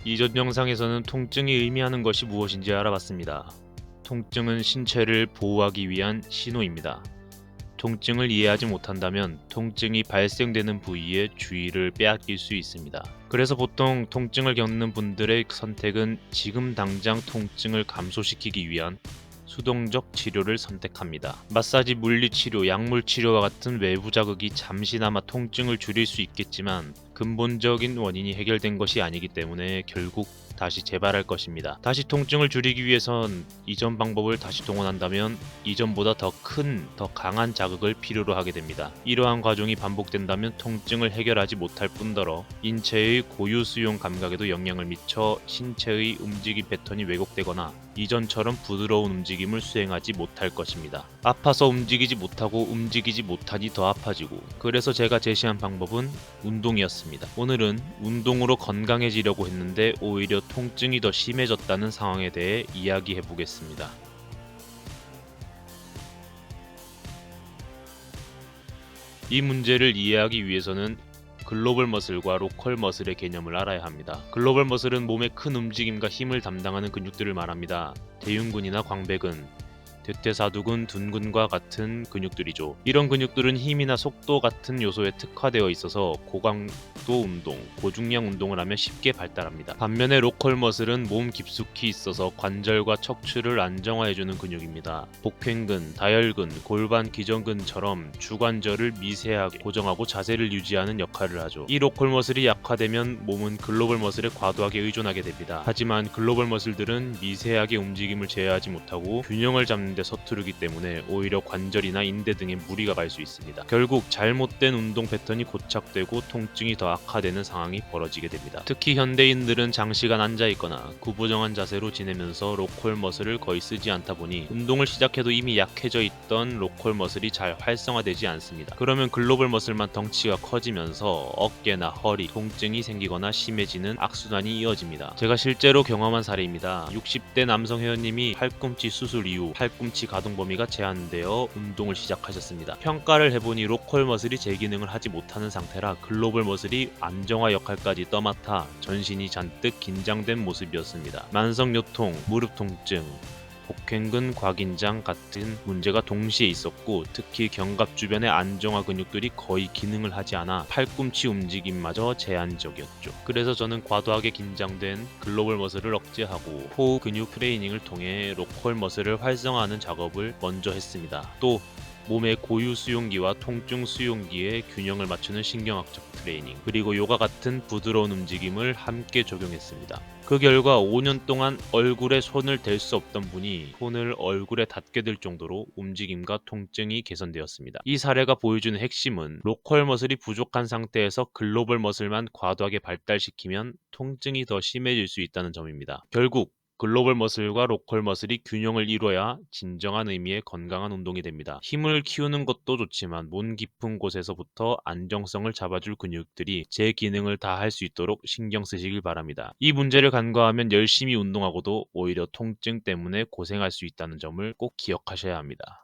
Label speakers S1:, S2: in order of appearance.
S1: 이전 영상에서는 통증이 의미하는 것이 무엇인지 알아봤습니다. 통증은 신체를 보호하기 위한 신호입니다. 통증을 이해하지 못한다면 통증이 발생되는 부위의 주의를 빼앗길 수 있습니다. 그래서 보통 통증을 겪는 분들의 선택은 지금 당장 통증을 감소시키기 위한 수동적 치료를 선택합니다. 마사지, 물리치료, 약물치료와 같은 외부 자극이 잠시나마 통증을 줄일 수 있겠지만 근본적인 원인이 해결된 것이 아니기 때문에 결국 다시 재발할 것입니다. 다시 통증을 줄이기 위해선 이전 방법을 다시 동원한다면 이전보다 더 큰, 더 강한 자극을 필요로 하게 됩니다. 이러한 과정이 반복된다면 통증을 해결하지 못할 뿐더러 인체의 고유 수용 감각에도 영향을 미쳐 신체의 움직임 패턴이 왜곡되거나 이전처럼 부드러운 움직임을 수행하지 못할 것입니다. 아파서 움직이지 못하고 움직이지 못하니 더 아파지고, 그래서 제가 제시한 방법은 운동이었습니다. 오늘은 운동으로 건강해지려고 했는데 오히려 통증이 더 심해졌다는 상황에 대해 이야기해 보겠습니다. 이 문제를 이해하기 위해서는 글로벌 머슬과 로컬 머슬의 개념을 알아야 합니다. 글로벌 머슬은 몸의 큰 움직임과 힘을 담당하는 근육들을 말합니다. 대흉근이나 광배근, 대퇴사두근, 둔근과 같은 근육들이죠. 이런 근육들은 힘이나 속도 같은 요소에 특화되어 있어서 고강도 운동, 고중량 운동을 하면 쉽게 발달합니다. 반면에 로컬 머슬은 몸 깊숙이 있어서 관절과 척추를 안정화해주는 근육입니다. 복횡근, 다혈근, 골반 기전근처럼 주관절을 미세하게 고정하고 자세를 유지하는 역할을 하죠. 이 로컬 머슬이 약화되면 몸은 글로벌 머슬에 과도하게 의존하게 됩니다. 하지만 글로벌 머슬들은 미세하게 움직임을 제어하지 못하고 균형을 잡는 데 서투르기 때문에 오히려 관절이나 인대 등에 무리가 갈 수 있습니다. 결국 잘못된 운동 패턴이 고착되고 통증이 더 악화되는 상황이 벌어지게 됩니다. 특히 현대인들은 장시간 앉아있거나 구부정한 자세로 지내면서 로컬 머슬을 거의 쓰지 않다 보니 운동을 시작해도 이미 약해져 있던 로컬 머슬이 잘 활성화되지 않습니다. 그러면 글로벌 머슬만 덩치가 커지면서 어깨나 허리, 통증이 생기거나 심해지는 악순환이 이어집니다. 제가 실제로 경험한 사례입니다. 60대 남성 회원님이 팔꿈치 수술 이후 팔꿈치 가동 범위가 제한되어 운동을 시작하셨습니다. 평가를 해보니 로컬 머슬이 제 기능을 하지 못하는 상태라 글로벌 머슬이 안정화 역할까지 떠맡아 전신이 잔뜩 긴장된 모습이었습니다. 만성 요통, 무릎 통증, 복횡근, 곽인장 같은 문제가 동시에 있었고, 특히 견갑 주변의 안정화 근육들이 거의 기능을 하지 않아 팔꿈치 움직임마저 제한적이었죠. 그래서 저는 과도하게 긴장된 글로벌 머슬을 억제하고 호흡 근육 트레이닝을 통해 로컬 머슬을 활성화하는 작업을 먼저 했습니다. 또 몸의 고유 수용기와 통증 수용기의 균형을 맞추는 신경학적 트레이닝, 그리고 요가 같은 부드러운 움직임을 함께 적용했습니다. 그 결과 5년 동안 얼굴에 손을 댈 수 없던 분이 손을 얼굴에 닿게 될 정도로 움직임과 통증이 개선되었습니다. 이 사례가 보여주는 핵심은 로컬 머슬이 부족한 상태에서 글로벌 머슬만 과도하게 발달시키면 통증이 더 심해질 수 있다는 점입니다. 결국 글로벌 머슬과 로컬 머슬이 균형을 이뤄야 진정한 의미의 건강한 운동이 됩니다. 힘을 키우는 것도 좋지만 몸 깊은 곳에서부터 안정성을 잡아줄 근육들이 제 기능을 다 할 수 있도록 신경 쓰시길 바랍니다. 이 문제를 간과하면 열심히 운동하고도 오히려 통증 때문에 고생할 수 있다는 점을 꼭 기억하셔야 합니다.